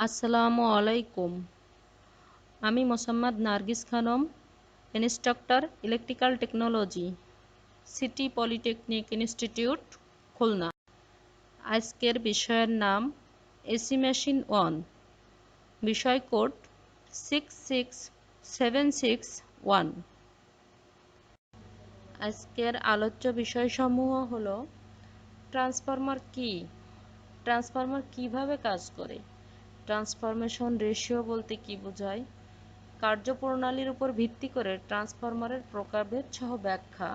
আসসালামু আলাইকুম। আমি Mosammat Nargis Khanam, instructor electrical technology, city polytechnic institute, Khulna. আজকের বিষয়ের নাম এসি মেশিন 1, বিষয় কোড 66761। আজকের আলোচ্য বিষয়সমূহ হলো ট্রান্সফরমার কি, ট্রান্সফরমার কিভাবে কাজ করে, ট্রান্সফরমেশন রেশিও বলতে কি বোঝায়, কার্যপ্রণালীর উপর ভিত্তি করে ট্রান্সফরমারের প্রকারভেদ সহ ব্যাখ্যা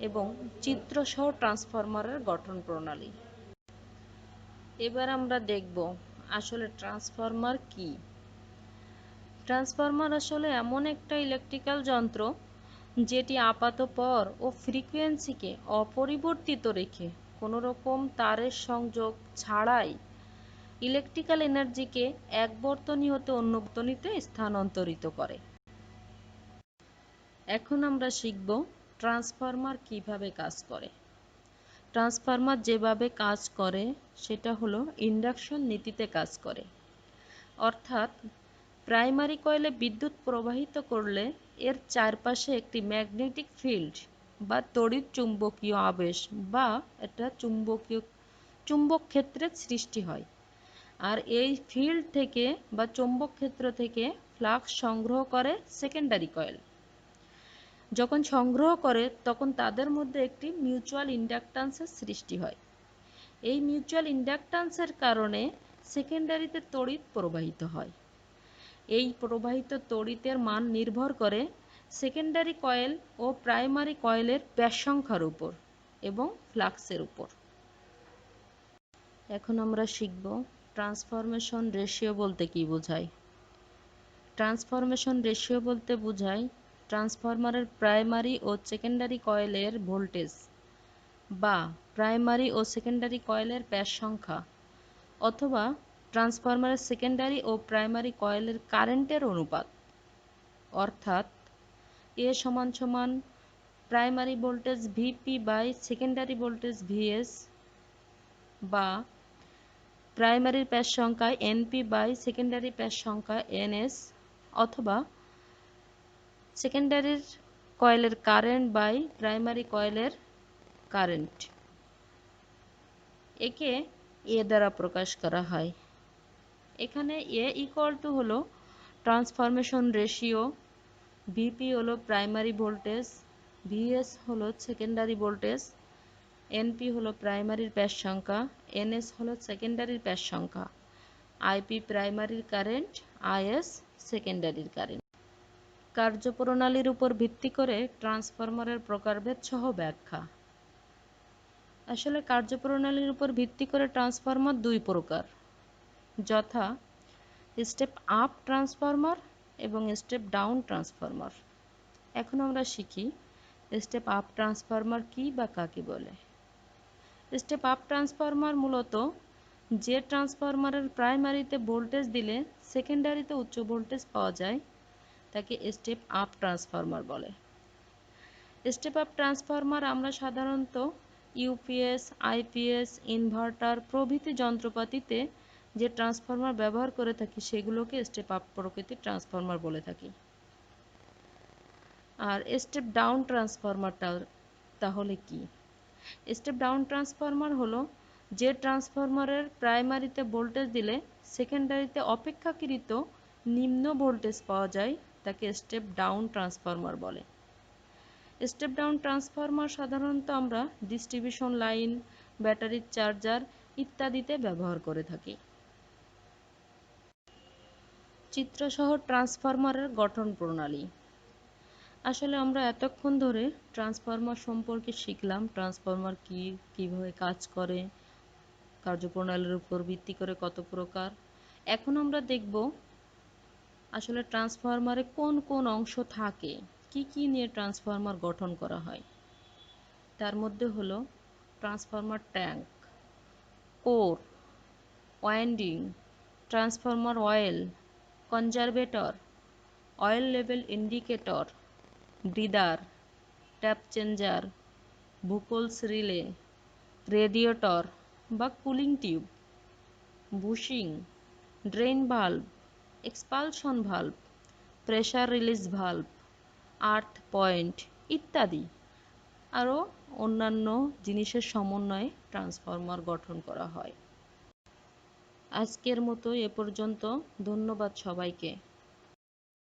এবং চিত্র সহ ট্রান্সফরমারের গঠন প্রণালী। এবার আমরা দেখব আসলে ট্রান্সফরমার কি। ট্রান্সফরমার আসলে এমন একটা ইলেকট্রিক্যাল যন্ত্র যেটি আপাতপর ও ফ্রিকোয়েন্সিকে অপরিবর্তিত রেখে কোনো রকম তারের সংযোগ ছাড়াই ইলেকট্রিক্যাল এনার্জিকে এক বর্তনী হতে অন্য বর্তনীতে স্থানান্তরিত করে। এখন আমরা শিখব ট্রান্সফরমার কিভাবে কাজ করে। ট্রান্সফরমার যেভাবে কাজ করে সেটা হলো ইন্ডাকশন নীতিতে কাজ করে। অর্থাৎ প্রাইমারি কয়েলে বিদ্যুৎ প্রবাহিত করলে এর চারপাশে একটি ম্যাগনেটিক ফিল্ড বা তড়িৎ চুম্বকীয় আবেশ বা একটা চুম্বক ক্ষেত্রের সৃষ্টি হয়। আর এই ফিল্ড থেকে বা চৌম্বক ক্ষেত্র থেকে ফ্লাক্স সংগ্রহ করে সেকেন্ডারি কয়েল। যখন সংগ্রহ করে তখন তাদের মধ্যে একটি মিউচুয়াল ইন্ডাকট্যান্সের সৃষ্টি হয়। এই মিউচুয়াল ইন্ডাকট্যান্সের কারণে সেকেন্ডারিতে তড়িৎ প্রবাহিত হয়। এই প্রবাহিত তড়িতের মান নির্ভর করে সেকেন্ডারি কয়েল ও প্রাইমারি কয়েলের ব্যাস সংখ্যার উপর এবং ফ্লাক্সের উপর। এখন আমরা শিখব ট্রান্সফরমেশন রেশিও বলতে কি বোঝায়। ট্রান্সফরমেশন রেশিও বলতে বোঝায় ট্রান্সফরমারের প্রাইমারি ও সেকেন্ডারি কয়েলের ভোল্টেজ বা প্রাইমারি ও সেকেন্ডারি কয়েলের ব্যাস সংখ্যা অথবা ট্রান্সফরমারের সেকেন্ডারি ও প্রাইমারি কয়েলের কারেন্টের অনুপাত। অর্থাৎ এ সমান সমান primary voltage VP by secondary voltage VS বা প্রাইমারির ব্যাস সংখ্যা এনপি বাই সেকেন্ডারি ব্যাস সংখ্যা এনএস অথবা সেকেন্ডারির কয়েলের কারেন্ট বাই প্রাইমারি কয়েলের কারেন্ট। একে এ দ্বারা প্রকাশ করা হয়। এখানে এ ইকুয়াল টু হলো ট্রান্সফরমেশন রেশিও, ভিপি হলো প্রাইমারি ভোল্টেজ, ভিএস হলো সেকেন্ডারি ভোল্টেজ, এনপি হলো প্রাইমারির ব্যাস সংখ্যা, এনএস হলো সেকেন্ডারির ব্যাস সংখ্যা, আইপি প্রাইমারির কারেন্ট, আইএস সেকেন্ডারির কারেন্ট। কার্যপ্রণালীর উপর ভিত্তি করে ট্রান্সফরমারের প্রকারভেদ সহ ব্যাখ্যা। আসলে কার্যপ্রণালীর উপর ভিত্তি করে ট্রান্সফরমার দুই প্রকার, যথা স্টেপ আপ ট্রান্সফরমার এবং স্টেপ ডাউন ট্রান্সফরমার। এখন আমরা শিখি স্টেপ আপ ট্রান্সফরমার কি বা কাকে বলে। স্টেপ আপ ট্রান্সফরমার মূলত যে ট্রান্সফরমারের প্রাইমারিতে ভোল্টেজ দিলে সেকেন্ডারিতে উচ্চ ভোল্টেজ পাওয়া যায় তাকে স্টেপ আপ ট্রান্সফরমার বলে। স্টেপ আপ ট্রান্সফরমার আমরা সাধারণত ইউপিএস, আইপিএস, ইনভার্টার প্রভৃতি যন্ত্রপাতিতে যে ট্রান্সফরমার ব্যবহার করে থাকি সেগুলোকে স্টেপ আপ প্রকৃতির ট্রান্সফরমার বলে থাকি। আর স্টেপ ডাউন ট্রান্সফরমারটা তাহলে কি? স্টেপ ডাউন ট্রান্সফরমার হলো যে ট্রান্সফরমারের প্রাইমারিতে ভোল্টেজ দিলে সেকেন্ডারিতে অপেক্ষাকৃত নিম্ন ভোল্টেজ পাওয়া যায় তাকে স্টেপ ডাউন ট্রান্সফরমার বলে। স্টেপ ডাউন ট্রান্সফরমার সাধারণত আমরা ডিস্ট্রিবিউশন লাইন, ব্যাটারির চার্জার ইত্যাদিতে ব্যবহার করে থাকি। চিত্রসহ ট্রান্সফরমারের গঠন প্রণালী। আসলে আমরা এতক্ষণ ধরে ট্রান্সফরমার সম্পর্কে শিখলাম, ট্রান্সফরমার কি, কিভাবে কাজ করে, কার্যপ্রণালীর উপর ভিত্তি করে কত প্রকার। এখন আমরা দেখব আসলে ট্রান্সফরমারে কোন কোন অংশ থাকে, কি কি নিয়ে ট্রান্সফরমার গঠন করা হয়। তার মধ্যে হলো transformer tank, core, winding, transformer oil, conservator, oil level indicator, breather, tap changer, Buchholz relay, radiator বা cooling tube, bushing, drain valve, expulsion valve, pressure release valve, earth point ইত্যাদি আরও অন্যান্য জিনিসের সমন্বয়ে ট্রান্সফরমার গঠন করা হয়। আজকের মতো এ পর্যন্ত। ধন্যবাদ সবাইকে।